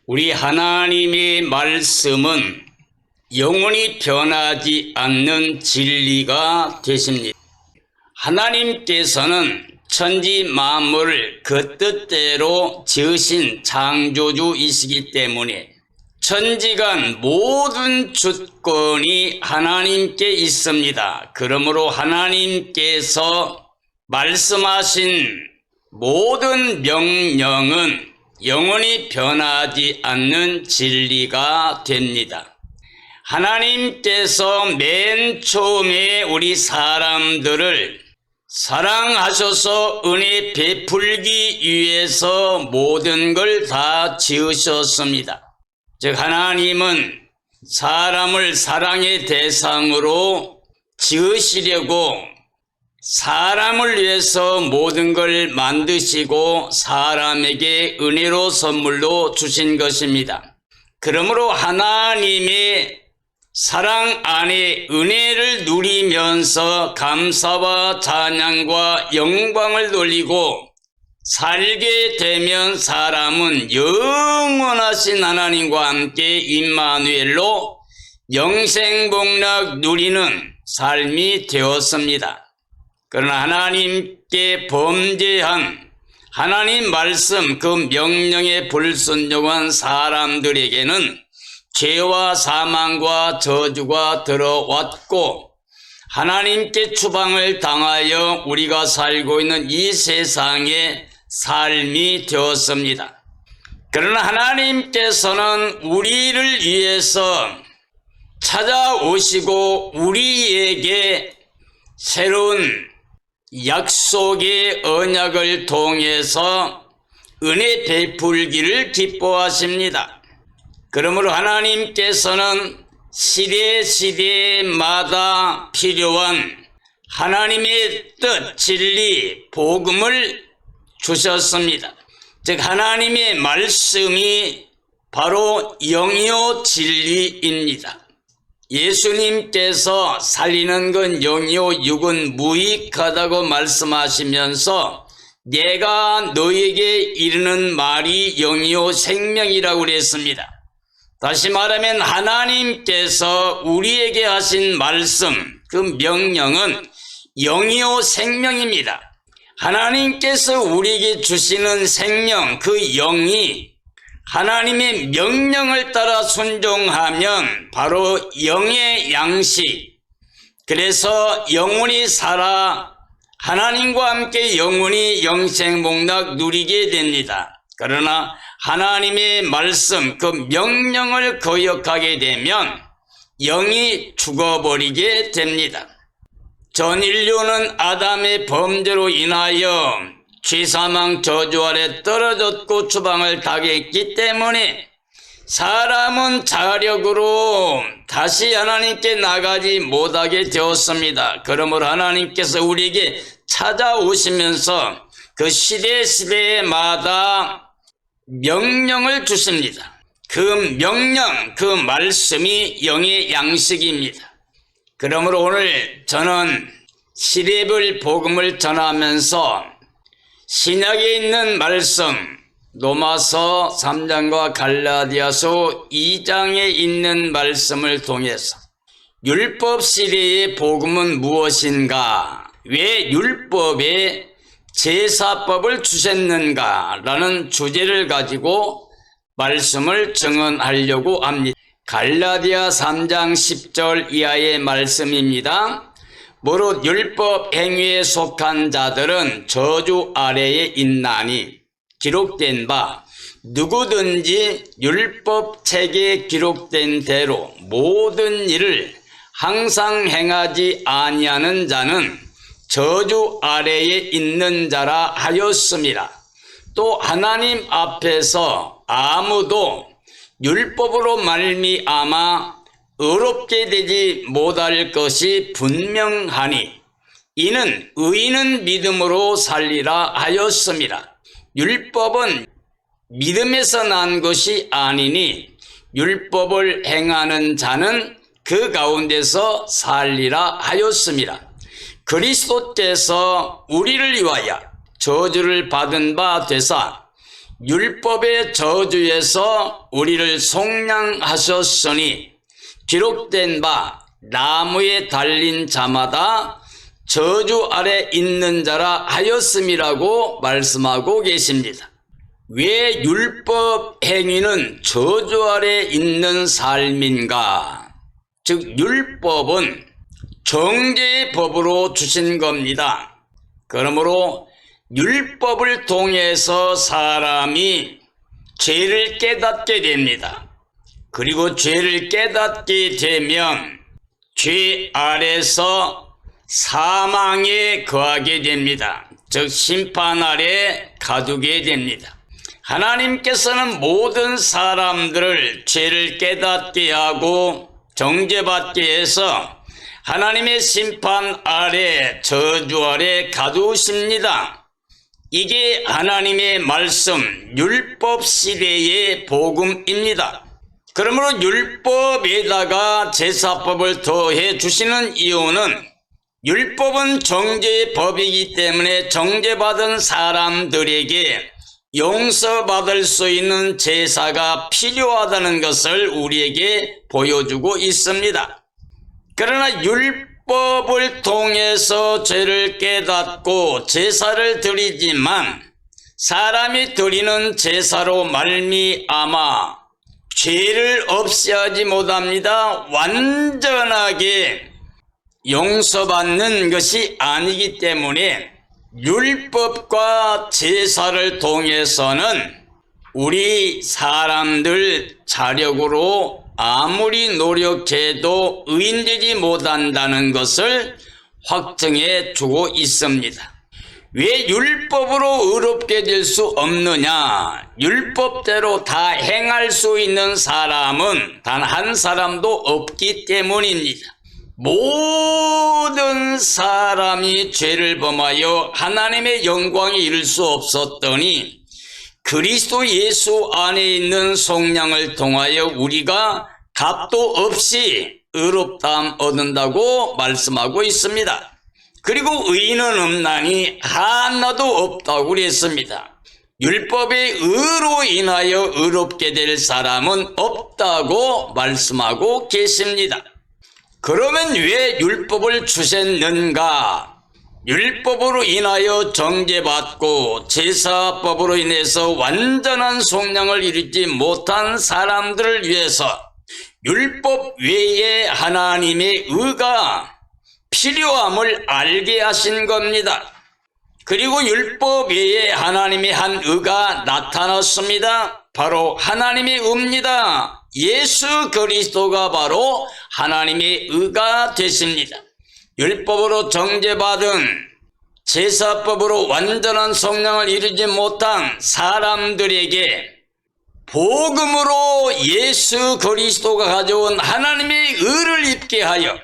우리 하나님의 말씀은 영원히 변하지 않는 진리가 되십니다. 하나님께서는 천지 만물을 그 뜻대로 지으신 창조주이시기 때문에 천지간 모든 주권이 하나님께 있습니다. 그러므로 하나님께서 말씀하신 모든 명령은 영원히 변하지 않는 진리가 됩니다. 하나님께서 맨 처음에 우리 사람들을 사랑하셔서 은혜 베풀기 위해서 모든 걸 다 지으셨습니다. 즉 하나님은 사람을 사랑의 대상으로 지으시려고 사람을 위해서 모든 걸 만드시고 사람에게 은혜로 선물로 주신 것입니다. 그러므로 하나님의 사랑 안에 은혜를 누리면서 감사와 찬양과 영광을 돌리고 살게 되면 사람은 영원하신 하나님과 함께 임마누엘로 영생복락 누리는 삶이 되었습니다. 그러나 하나님께 범죄한 하나님 말씀 그 명령에 불순종한 사람들에게는 죄와 사망과 저주가 들어왔고 하나님께 추방을 당하여 우리가 살고 있는 이 세상의 삶이 되었습니다. 그러나 하나님께서는 우리를 위해서 찾아오시고 우리에게 새로운 약속의 언약을 통해서 은혜 베풀기를 기뻐하십니다. 그러므로 하나님께서는 시대마다 필요한 하나님의 뜻, 진리, 복음을 주셨습니다. 즉 하나님의 말씀이 바로 영이요 진리입니다. 예수님께서 살리는 건 영이요 육은 무익하다고 말씀하시면서 내가 너에게 이르는 말이 영이요 생명이라고 그랬습니다. 다시 말하면 하나님께서 우리에게 하신 말씀, 그 명령은 영이요 생명입니다. 하나님께서 우리에게 주시는 생명, 그 영이 하나님의 명령을 따라 순종하면 바로 영의 양식, 그래서 영원히 살아 하나님과 함께 영원히 영생복락 누리게 됩니다. 그러나 하나님의 말씀, 그 명령을 거역하게 되면 영이 죽어버리게 됩니다. 전 인류는 아담의 범죄로 인하여 죄사망 저주 아래 떨어졌고 추방을 당했기 때문에 사람은 자력으로 다시 하나님께 나가지 못하게 되었습니다. 그러므로 하나님께서 우리에게 찾아오시면서 그 시대마다 명령을 주십니다. 그 명령, 그 말씀이 영의 양식입니다. 그러므로 오늘 저는 시대별 복음을 전하면서 신약에 있는 말씀 로마서 3장과 갈라디아서 2장에 있는 말씀을 통해서 율법 시대의 복음은 무엇인가, 왜 율법에 제사법을 주셨는가 라는 주제를 가지고 말씀을 증언하려고 합니다. 갈라디아 3장 10절 이하의 말씀입니다. 무릇 율법 행위에 속한 자들은 저주 아래에 있나니 기록된 바 누구든지 율법 책에 기록된 대로 모든 일을 항상 행하지 아니하는 자는 저주 아래에 있는 자라 하였습니다. 또 하나님 앞에서 아무도 율법으로 말미암아 의롭게 되지 못할 것이 분명하니 이는 의인은 믿음으로 살리라 하였습니다. 율법은 믿음에서 난 것이 아니니 율법을 행하는 자는 그 가운데서 살리라 하였습니다. 그리스도께서 우리를 위하여 저주를 받은 바 되사 율법의 저주에서 우리를 속량하셨으니 기록된 바 나무에 달린 자마다 저주 아래 있는 자라 하였음이라고 말씀하고 계십니다. 왜 율법 행위는 저주 아래 있는 삶인가? 즉 율법은 정죄의 법으로 주신 겁니다. 그러므로 율법을 통해서 사람이 죄를 깨닫게 됩니다. 그리고 죄를 깨닫게 되면 죄 아래서 사망에 거하게 됩니다. 즉 심판 아래 가두게 됩니다. 하나님께서는 모든 사람들을 죄를 깨닫게 하고 정죄받게 해서 하나님의 심판 아래 저주 아래 가두십니다. 이게 하나님의 말씀 율법 시대의 복음입니다. 그러므로 율법에다가 제사법을 더해 주시는 이유는 율법은 정죄의 법이기 때문에 정죄받은 사람들에게 용서받을 수 있는 제사가 필요하다는 것을 우리에게 보여주고 있습니다. 그러나 율법을 통해서 죄를 깨닫고 제사를 드리지만 사람이 드리는 제사로 말미암아 죄를 없이 하지 못합니다. 완전하게 용서받는 것이 아니기 때문에 율법과 제사를 통해서는 우리 사람들 자력으로 아무리 노력해도 의인되지 못한다는 것을 확증해 주고 있습니다. 왜 율법으로 의롭게 될 수 없느냐? 율법대로 다 행할 수 있는 사람은 단 한 사람도 없기 때문입니다. 모든 사람이 죄를 범하여 하나님의 영광에 이를 수 없었더니 그리스도 예수 안에 있는 속량을 통하여 우리가 값도 없이 의롭다함 얻는다고 말씀하고 있습니다. 그리고 의인은 없나니 하나도 없다고 그랬습니다. 율법의 의로 인하여 의롭게 될 사람은 없다고 말씀하고 계십니다. 그러면 왜 율법을 주셨는가? 율법으로 인하여 정죄받고 제사법으로 인해서 완전한 속량을 이루지 못한 사람들을 위해서 율법 외에 하나님의 의가 필요함을 알게 하신 겁니다. 그리고 율법 외에 하나님의 한 의가 나타났습니다. 바로 하나님의 의입니다. 예수 그리스도가 바로 하나님의 의가 되십니다. 율법으로 정죄받은 제사법으로 완전한 속량을 이루지 못한 사람들에게 복음으로 예수 그리스도가 가져온 하나님의 의를 입게 하여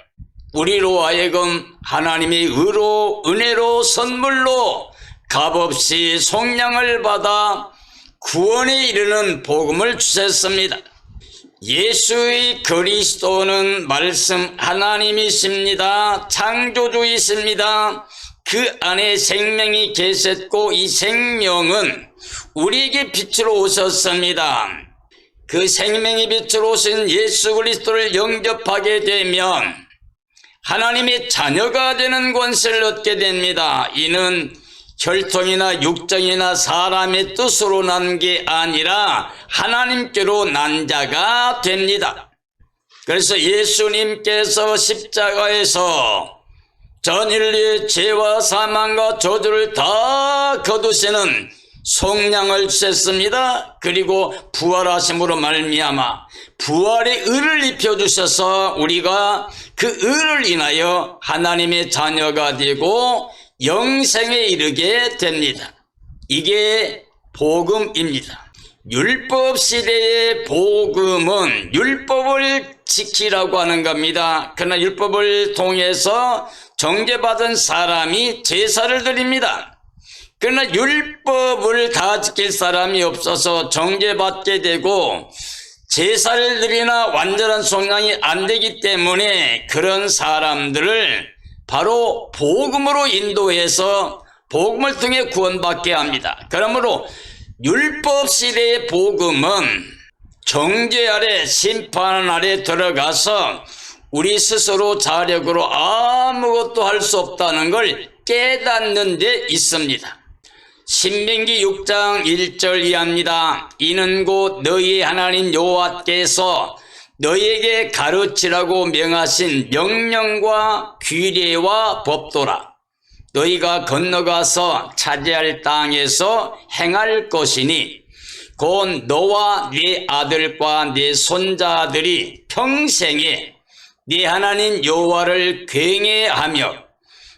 우리로 하여금 하나님의 의로 은혜로 선물로 값없이 속량을 받아 구원에 이르는 복음을 주셨습니다. 예수의 그리스도는 말씀 하나님이십니다. 창조주이십니다. 그 안에 생명이 계셨고 이 생명은 우리에게 빛으로 오셨습니다. 그 생명의 빛으로 오신 예수 그리스도를 영접하게 되면 하나님의 자녀가 되는 권세를 얻게 됩니다. 이는 혈통이나 육정이나 사람의 뜻으로 난 게 아니라 하나님께로 난 자가 됩니다. 그래서 예수님께서 십자가에서 전 인류의 죄와 사망과 저주를 다 거두시는 속량을 주셨습니다. 그리고 부활하심으로 말미암아 부활의 의를 입혀주셔서 우리가 그 의를 인하여 하나님의 자녀가 되고 영생에 이르게 됩니다. 이게 복음입니다. 율법 시대의 복음은 율법을 지키라고 하는 겁니다. 그러나 율법을 통해서 정죄받은 사람이 제사를 드립니다. 그러나 율법을 다 지킬 사람이 없어서 정죄받게 되고 제사를 드리나 완전한 속량이 안 되기 때문에 그런 사람들을 바로 복음으로 인도해서 복음을 통해 구원받게 합니다. 그러므로 율법 시대의 복음은 정죄 아래, 심판 아래 들어가서 우리 스스로 자력으로 아무것도 할 수 없다는 걸 깨닫는 데 있습니다. 신명기 6장 1절 이하입니다. 이는 곧 너희 하나님 여호와께서 너희에게 가르치라고 명하신 명령과 규례와 법도라. 너희가 건너가서 차지할 땅에서 행할 것이니 곧 너와 네 아들과 네 손자들이 평생에 네 하나님 여호와를 경외하며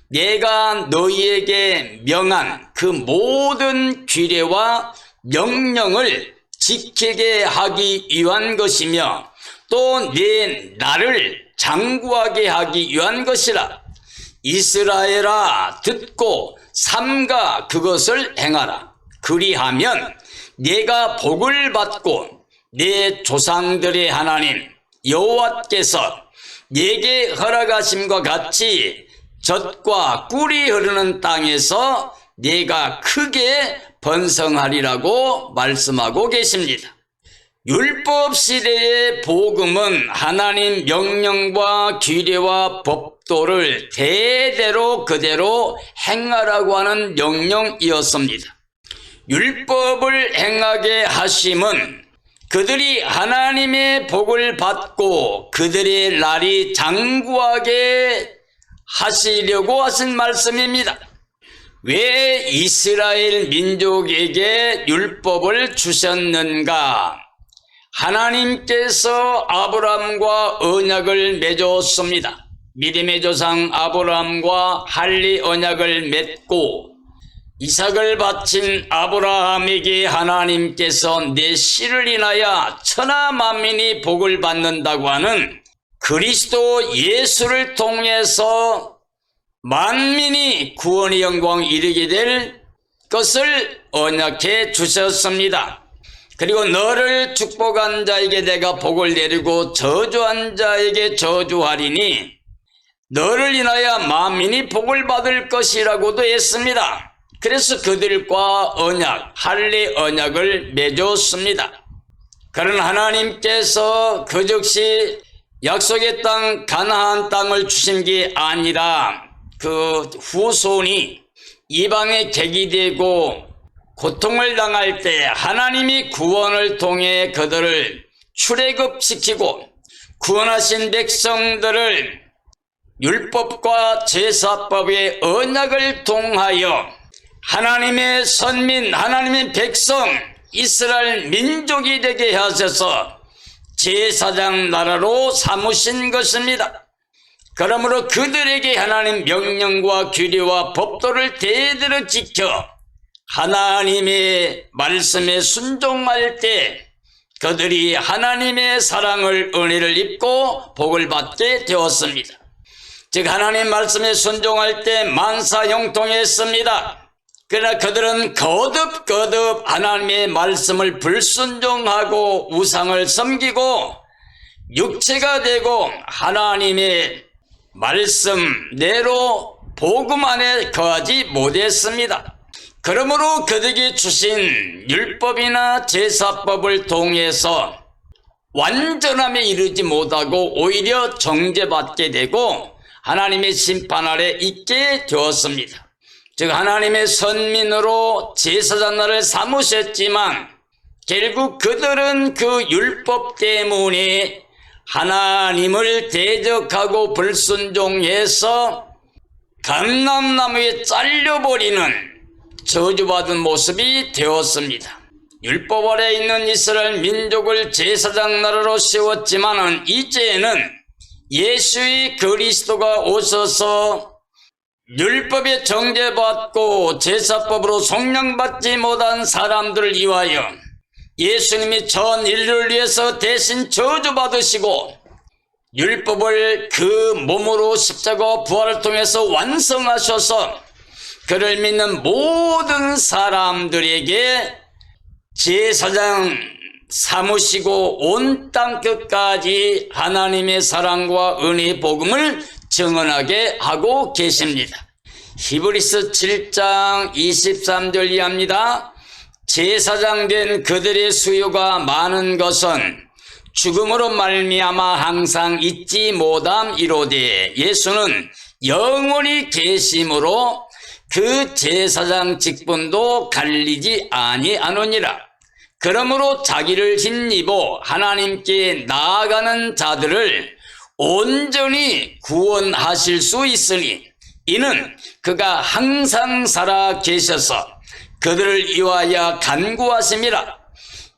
내가 너희에게 명한 그 모든 규례와 명령을 지키게 하기 위한 것이며 또 네 나를 장구하게 하기 위한 것이라. 이스라엘아 듣고 삼가 그것을 행하라. 그리하면 네가 복을 받고 네 조상들의 하나님 여호와께서 네게 허락하심과 같이 젖과 꿀이 흐르는 땅에서 네가 크게 번성하리라고 말씀하고 계십니다. 율법 시대의 복음은 하나님 명령과 규례와 법도를 대대로 그대로 행하라고 하는 명령이었습니다. 율법을 행하게 하심은 그들이 하나님의 복을 받고 그들의 날이 장구하게 하시려고 하신 말씀입니다. 왜 이스라엘 민족에게 율법을 주셨는가? 하나님께서 아브라함과 언약을 맺었습니다. 믿음의 조상 아브라함과 할례 언약을 맺고 이삭을 바친 아브라함에게 하나님께서 내 씨를 인하여 천하 만민이 복을 받는다고 하는 그리스도 예수를 통해서 만민이 구원의 영광에 이르게 될 것을 언약해 주셨습니다. 그리고 너를 축복한 자에게 내가 복을 내리고 저주한 자에게 저주하리니 너를 인하여 만민이 복을 받을 것이라고도 했습니다. 그래서 그들과 언약, 할례 언약을 맺었습니다. 그러나 하나님께서 그 즉시 약속의 땅 가나안 땅을 주신 게 아니라 그 후손이 이방에 객이 되고 고통을 당할 때 하나님이 구원을 통해 그들을 출애굽시키고 구원하신 백성들을 율법과 제사법의 언약을 통하여 하나님의 선민, 하나님의 백성, 이스라엘 민족이 되게 하셔서 제사장 나라로 삼으신 것입니다. 그러므로 그들에게 하나님 명령과 규례와 법도를 대대로 지켜 하나님의 말씀에 순종할 때 그들이 하나님의 사랑을, 은혜를 입고 복을 받게 되었습니다. 즉 하나님 말씀에 순종할 때 만사형통했습니다. 그러나 그들은 거듭거듭 하나님의 말씀을 불순종하고 우상을 섬기고 육체가 되고 하나님의 말씀대로 복음 안에 거하지 못했습니다. 그러므로 그들에게 주신 율법이나 제사법을 통해서 완전함에 이르지 못하고 오히려 정죄받게 되고 하나님의 심판 아래 있게 되었습니다. 즉 하나님의 선민으로 제사장날을 삼으셨지만 결국 그들은 그 율법 때문에 하나님을 대적하고 불순종해서 감람나무에 잘려버리는 저주받은 모습이 되었습니다. 율법 아래 있는 이스라엘 민족을 제사장 나라로 세웠지만은 이제는 예수의 그리스도가 오셔서 율법에 정죄받고 제사법으로 속량받지 못한 사람들을 위하여 예수님이 전 인류를 위해서 대신 저주받으시고 율법을 그 몸으로 십자가 부활을 통해서 완성하셔서 그를 믿는 모든 사람들에게 제사장 삼으시고 온 땅 끝까지 하나님의 사랑과 은혜의 복음을 증언하게 하고 계십니다. 히브리서 7장 23절 이하입니다. 제사장 된 그들의 수요가 많은 것은 죽음으로 말미암아 항상 잊지 못함이로되 예수는 영원히 계심으로 그 제사장 직분도 갈리지 아니하노니라. 그러므로 자기를 힘입어 하나님께 나아가는 자들을 온전히 구원하실 수 있으니 이는 그가 항상 살아 계셔서 그들을 위하여 간구하심이라.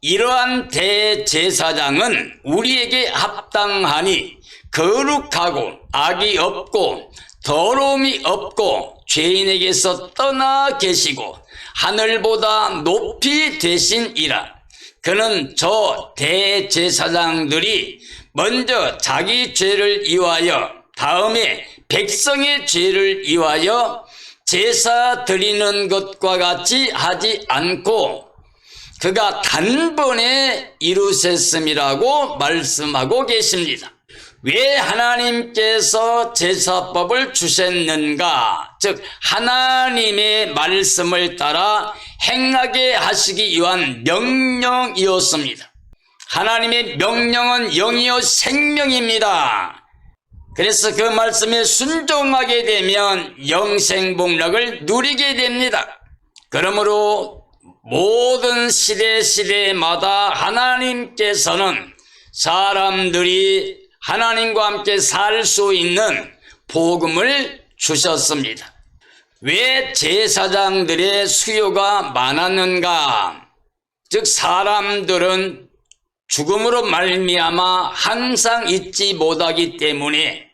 이러한 대제사장은 우리에게 합당하니 거룩하고 악이 없고 더러움이 없고 죄인에게서 떠나 계시고 하늘보다 높이 되신이라. 그는 저 대제사장들이 먼저 자기 죄를 위하여 다음에 백성의 죄를 위하여 제사 드리는 것과 같이 하지 않고 그가 단번에 이루셨음이라고 말씀하고 계십니다. 왜 하나님께서 제사법을 주셨는가? 즉 하나님의 말씀을 따라 행하게 하시기 위한 명령이었습니다. 하나님의 명령은 영이요 생명입니다. 그래서 그 말씀에 순종하게 되면 영생복락을 누리게 됩니다. 그러므로 모든 시대마다 하나님께서는 사람들이 하나님과 함께 살 수 있는 복음을 주셨습니다. 왜 제사장들의 수요가 많았는가? 즉 사람들은 죽음으로 말미암아 항상 잊지 못하기 때문에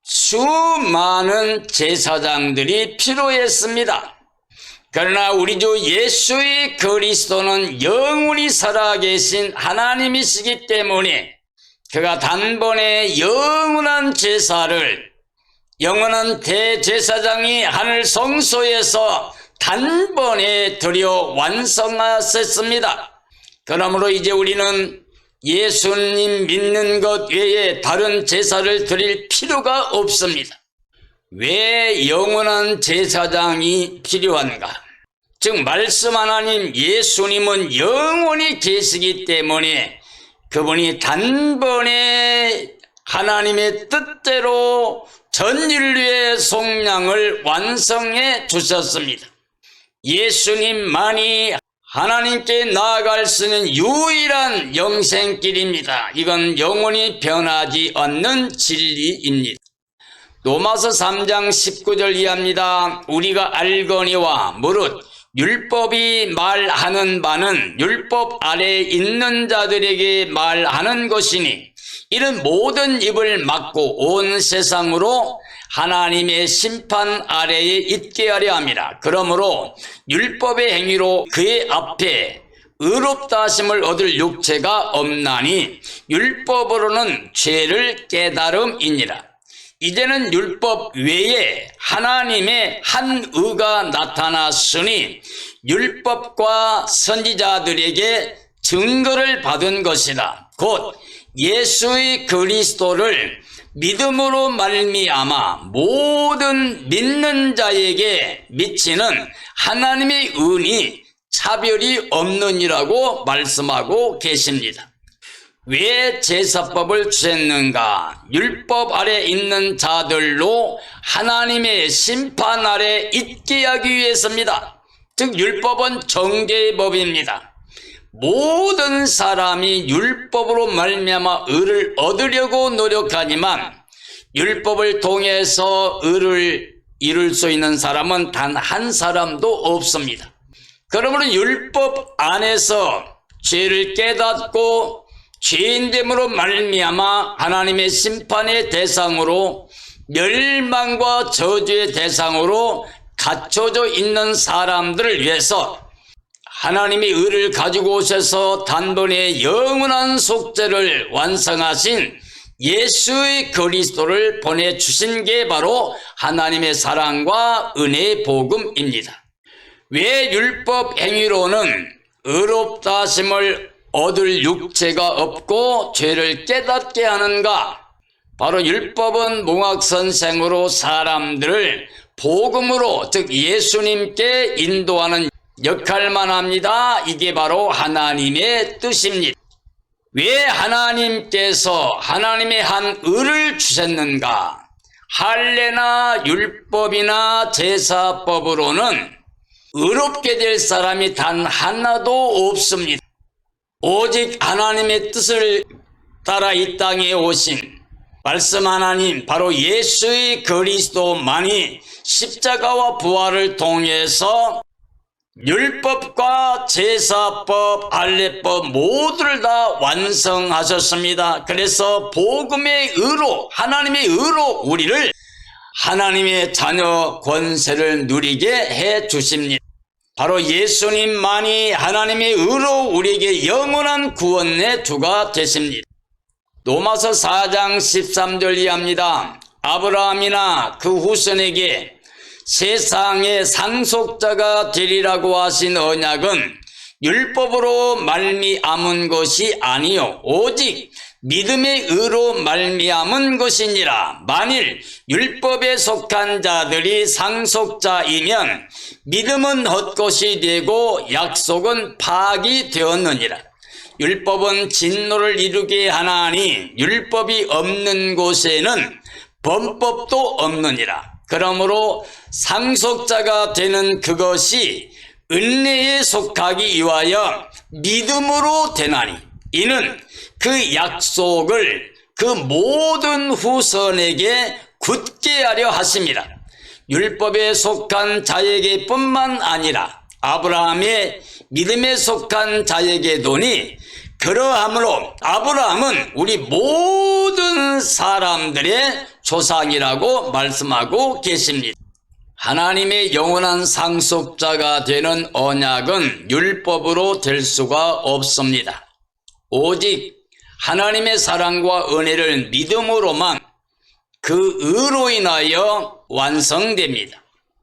수많은 제사장들이 필요했습니다. 그러나 우리 주 예수의 그리스도는 영원히 살아계신 하나님이시기 때문에 그가 단번에 영원한 제사를 영원한 대제사장이 하늘 성소에서 단번에 드려 완성하셨습니다. 그러므로 이제 우리는 예수님 믿는 것 외에 다른 제사를 드릴 필요가 없습니다. 왜 영원한 제사장이 필요한가? 즉 말씀 하나님 예수님은 영원히 계시기 때문에 그분이 단번에 하나님의 뜻대로 전 인류의 속량을 완성해 주셨습니다. 예수님만이 하나님께 나아갈 수 있는 유일한 영생길입니다. 이건 영원히 변하지 않는 진리입니다. 로마서 3장 19절 이하입니다. 우리가 알거니와 무릇 율법이 말하는 바는 율법 아래에 있는 자들에게 말하는 것이니 이는 모든 입을 막고 온 세상으로 하나님의 심판 아래에 있게 하려 함이라. 그러므로 율법의 행위로 그의 앞에 의롭다 하심을 얻을 육체가 없나니 율법으로는 죄를 깨달음이니라. 이제는 율법 외에 하나님의 한 의가 나타났으니 율법과 선지자들에게 증거를 받은 것이다. 곧 예수의 그리스도를 믿음으로 말미암아 모든 믿는 자에게 미치는 하나님의 은이 차별이 없느니라고 말씀하고 계십니다. 왜 제사법을 주셨는가? 율법 아래 있는 자들로 하나님의 심판 아래 있게 하기 위해서입니다. 즉 율법은 정죄의 법입니다. 모든 사람이 율법으로 말미암아 의를 얻으려고 노력하지만 율법을 통해서 의를 이룰 수 있는 사람은 단 한 사람도 없습니다. 그러므로 율법 안에서 죄를 깨닫고 죄인됨으로 말미암아 하나님의 심판의 대상으로 멸망과 저주의 대상으로 갇혀져 있는 사람들을 위해서 하나님이 의를 가지고 오셔서 단번에 영원한 속죄를 완성하신 예수의 그리스도를 보내주신 게 바로 하나님의 사랑과 은혜의 복음입니다. 왜 율법 행위로는 의롭다 하심을 얻을 육체가 없고 죄를 깨닫게 하는가? 바로 율법은 몽학선생으로 사람들을 복음으로 즉 예수님께 인도하는 역할만 합니다. 이게 바로 하나님의 뜻입니다. 왜 하나님께서 하나님의 한 의를 주셨는가? 할례나 율법이나 제사법으로는 의롭게 될 사람이 단 하나도 없습니다. 오직 하나님의 뜻을 따라 이 땅에 오신 말씀 하나님, 바로 예수의 그리스도만이 십자가와 부활을 통해서 율법과 제사법, 할례법 모두를 다 완성하셨습니다. 그래서 복음의 의로, 하나님의 의로 우리를 하나님의 자녀 권세를 누리게 해 주십니다. 바로 예수님만이 하나님의 의로 우리에게 영원한 구원의 주가 되십니다. 로마서 4장 13절 이하입니다. 아브라함이나 그 후손에게 세상의 상속자가 되리라고 하신 언약은 율법으로 말미암은 것이 아니요 오직 믿음의 의로 말미암은 것이니라. 만일 율법에 속한 자들이 상속자이면 믿음은 헛것이 되고 약속은 파악이 되었느니라. 율법은 진노를 이루게 하나니 율법이 없는 곳에는 범법도 없느니라. 그러므로 상속자가 되는 그것이 은혜에 속하기 위하여 믿음으로 되나니 이는 그 약속을 그 모든 후손에게 굳게 하려 하심이라. 율법에 속한 자에게 뿐만 아니라 아브라함의 믿음에 속한 자에게도니 그러함으로 아브라함은 우리 모든 사람들의 조상이라고 말씀하고 계십니다. 하나님의 영원한 상속자가 되는 언약은 율법으로 될 수가 없습니다. 오직 하나님의 사랑과 은혜를 믿음으로만 그 의로 인하여 완성됩니다.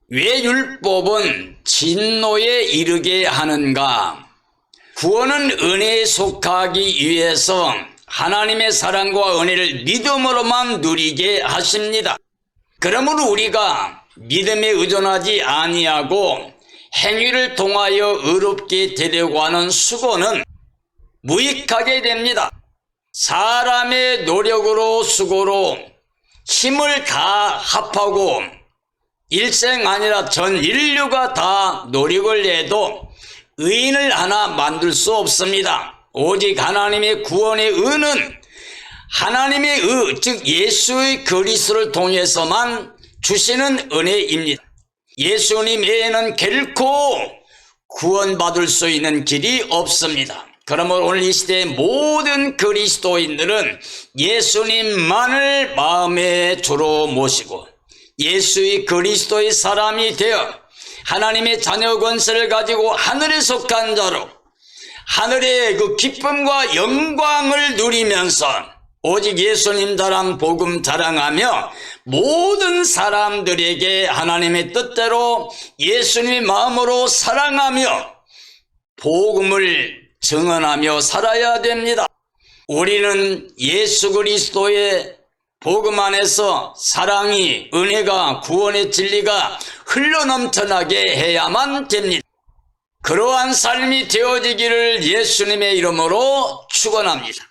왜 율법은 진노에 이르게 하는가? 구원은 은혜에 속하기 위해서 하나님의 사랑과 은혜를 믿음으로만 누리게 하십니다. 그러므로 우리가 믿음에 의존하지 아니하고 행위를 통하여 의롭게 되려고 하는 수고는 무익하게 됩니다. 사람의 노력으로 수고로 힘을 다 합하고 일생 아니라 전 인류가 다 노력을 해도 의인을 하나 만들 수 없습니다. 오직 하나님의 구원의 의는 하나님의 의, 즉 예수의 그리스도를 통해서만 주시는 은혜입니다. 예수님 외에는 결코 구원받을 수 있는 길이 없습니다. 그러므로 오늘 이 시대의 모든 그리스도인들은 예수님만을 마음의 주로 모시고 예수의 그리스도의 사람이 되어 하나님의 자녀 권세를 가지고 하늘에 속한 자로 하늘의 그 기쁨과 영광을 누리면서 오직 예수님 자랑 복음 자랑하며 모든 사람들에게 하나님의 뜻대로 예수님의 마음으로 사랑하며 복음을 증언하며 살아야 됩니다. 우리는 예수 그리스도의 복음 안에서 사랑이, 은혜가, 구원의 진리가 흘러넘쳐나게 해야만 됩니다. 그러한 삶이 되어지기를 예수님의 이름으로 축원합니다.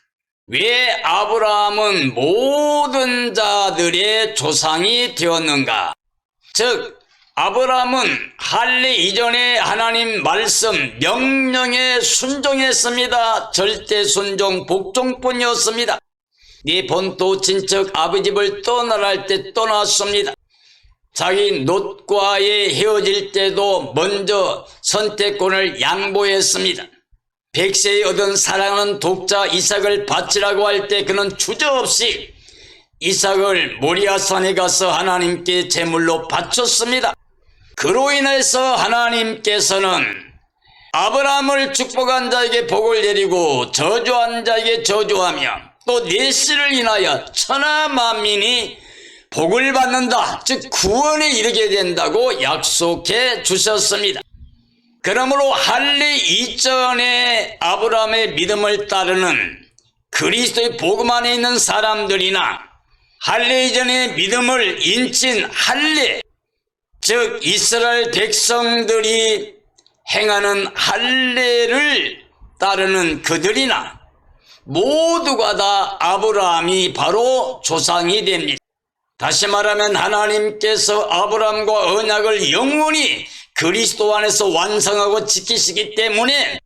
왜 아브라함은 모든 자들의 조상이 되었는가? 즉 아브라함은 할례 이전에 하나님 말씀 명령에 순종했습니다. 절대 순종 복종뿐이었습니다. 네 본토 친척 아버지 집을 떠나라 할 때 떠났습니다. 자기 롯과의 헤어질 때도 먼저 선택권을 양보했습니다. 백세에 얻은 사랑하는 독자 이삭을 바치라고 할 때 그는 주저없이 이삭을 모리아산에 가서 하나님께 제물로 바쳤습니다. 그로 인해서 하나님께서는 아브라함을 축복한 자에게 복을 내리고 저주한 자에게 저주하며 또 네 씨를 인하여 천하 만민이 복을 받는다, 즉 구원에 이르게 된다고 약속해 주셨습니다. 그러므로 할례 이전에 아브라함의 믿음을 따르는 그리스도의 복음 안에 있는 사람들이나 할례 이전에 믿음을 인친 할례, 즉 이스라엘 백성들이 행하는 할례를 따르는 그들이나 모두가 다 아브라함이 바로 조상이 됩니다. 다시 말하면 하나님께서 아브라함과 언약을 영원히 그리스도 안에서 완성하고 지키시기 때문에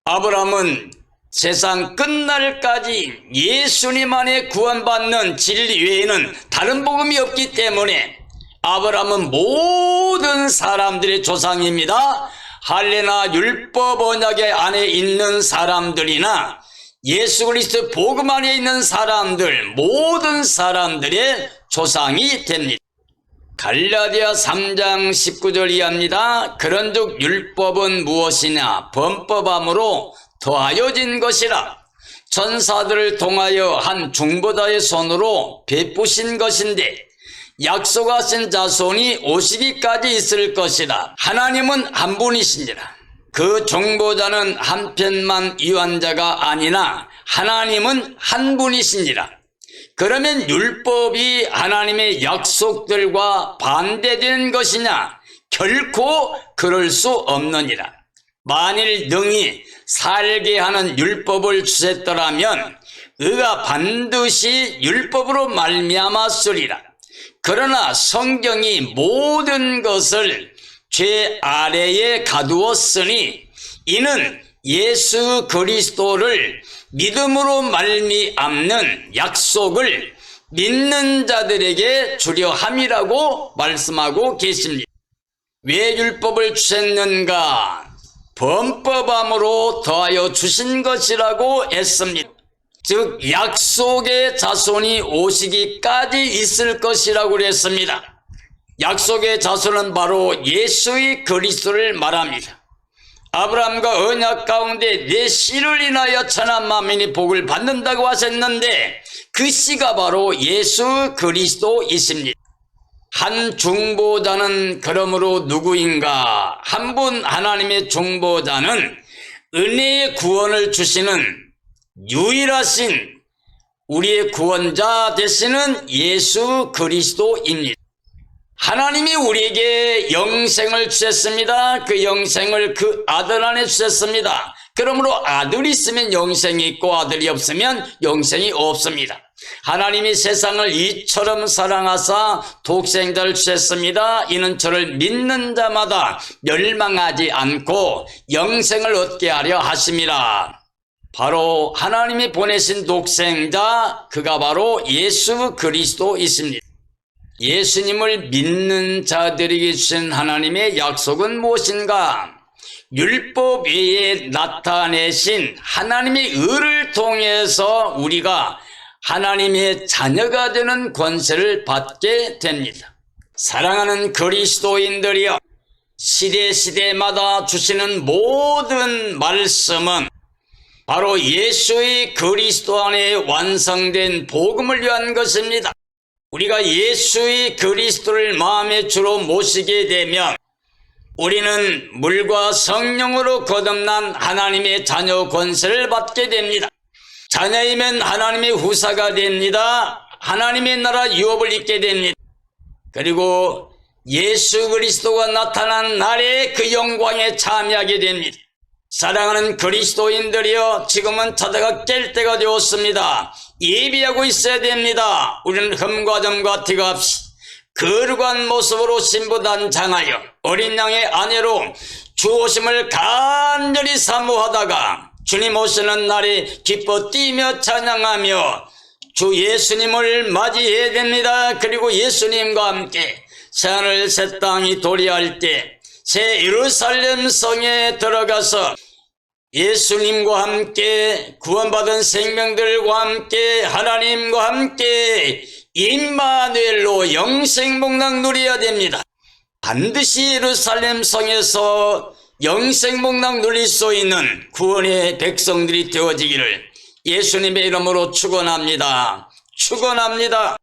아브라함은 세상 끝날까지 예수님 안에 구원받는 진리 외에는 다른 복음이 없기 때문에 아브라함은 모든 사람들의 조상입니다. 할례나 율법 언약의 안에 있는 사람들이나 예수 그리스도 복음 안에 있는 사람들, 모든 사람들의 조상이 됩니다. 갈라디아 3장 19절 이하입니다. 그런즉 율법은 무엇이냐? 범법함으로 더하여진 것이라. 천사들을 통하여 한 중보자의 손으로 베푸신 것인데 약속하신 자손이 오시기까지 있을 것이라. 하나님은 한 분이시니라. 그 중보자는 한 편만 위한 자가 아니나 하나님은 한 분이시니라. 그러면 율법이 하나님의 약속들과 반대되는 것이냐? 결코 그럴 수 없느니라. 만일 능히 살게 하는 율법을 주셨더라면 의가 반드시 율법으로 말미암았으리라. 그러나 성경이 모든 것을 죄 아래에 가두었으니 이는 예수 그리스도를 믿음으로 말미암는 약속을 믿는 자들에게 주려 함이라고 말씀하고 계십니다. 왜 율법을 주셨는가? 범법함으로 더하여 주신 것이라고 했습니다. 즉 약속의 자손이 오시기까지 있을 것이라고 그랬습니다. 약속의 자손은 바로 예수의 그리스도를 말합니다. 아브라함과 언약 가운데 내 씨를 인하여 천한 만민이 복을 받는다고 하셨는데 그 씨가 바로 예수 그리스도이십니다. 한 중보자는 그러므로 누구인가? 한 분 하나님의 중보자는 은혜의 구원을 주시는 유일하신 우리의 구원자 되시는 예수 그리스도입니다. 하나님이 우리에게 영생을 주셨습니다. 그 영생을 그 아들 안에 주셨습니다. 그러므로 아들이 있으면 영생이 있고 아들이 없으면 영생이 없습니다. 하나님이 세상을 이처럼 사랑하사 독생자를 주셨습니다. 이는 저를 믿는 자마다 멸망하지 않고 영생을 얻게 하려 하심이라. 바로 하나님이 보내신 독생자, 그가 바로 예수 그리스도이십니다. 예수님을 믿는 자들에게 주신 하나님의 약속은 무엇인가? 율법 외에 나타내신 하나님의 의를 통해서 우리가 하나님의 자녀가 되는 권세를 받게 됩니다. 사랑하는 그리스도인들이여, 시대마다 주시는 모든 말씀은 바로 예수의 그리스도 안에 완성된 복음을 위한 것입니다. 우리가 예수의 그리스도를 마음의 주로 모시게 되면 우리는 물과 성령으로 거듭난 하나님의 자녀 권세를 받게 됩니다. 자녀이면 하나님의 후사가 됩니다. 하나님의 나라 유업을 입게 됩니다. 그리고 예수 그리스도가 나타난 날에 그 영광에 참여하게 됩니다. 사랑하는 그리스도인들이여, 지금은 자다가 깰 때가 되었습니다. 예비하고 있어야 됩니다. 우리는 흠과 점과 티가 없이 거룩한 모습으로 신부단장하여 어린 양의 아내로 주 오심을 간절히 사모하다가 주님 오시는 날에 기뻐 뛰며 찬양하며 주 예수님을 맞이해야 됩니다. 그리고 예수님과 함께 새하늘 새 땅이 도래할 때 새 예루살렘 성에 들어가서 예수님과 함께 구원받은 생명들과 함께 하나님과 함께 임마누엘로 영생복락 누려야 됩니다. 반드시 예루살렘 성에서 영생복락 누릴 수 있는 구원의 백성들이 되어지기를 예수님의 이름으로 축원합니다. 축원합니다.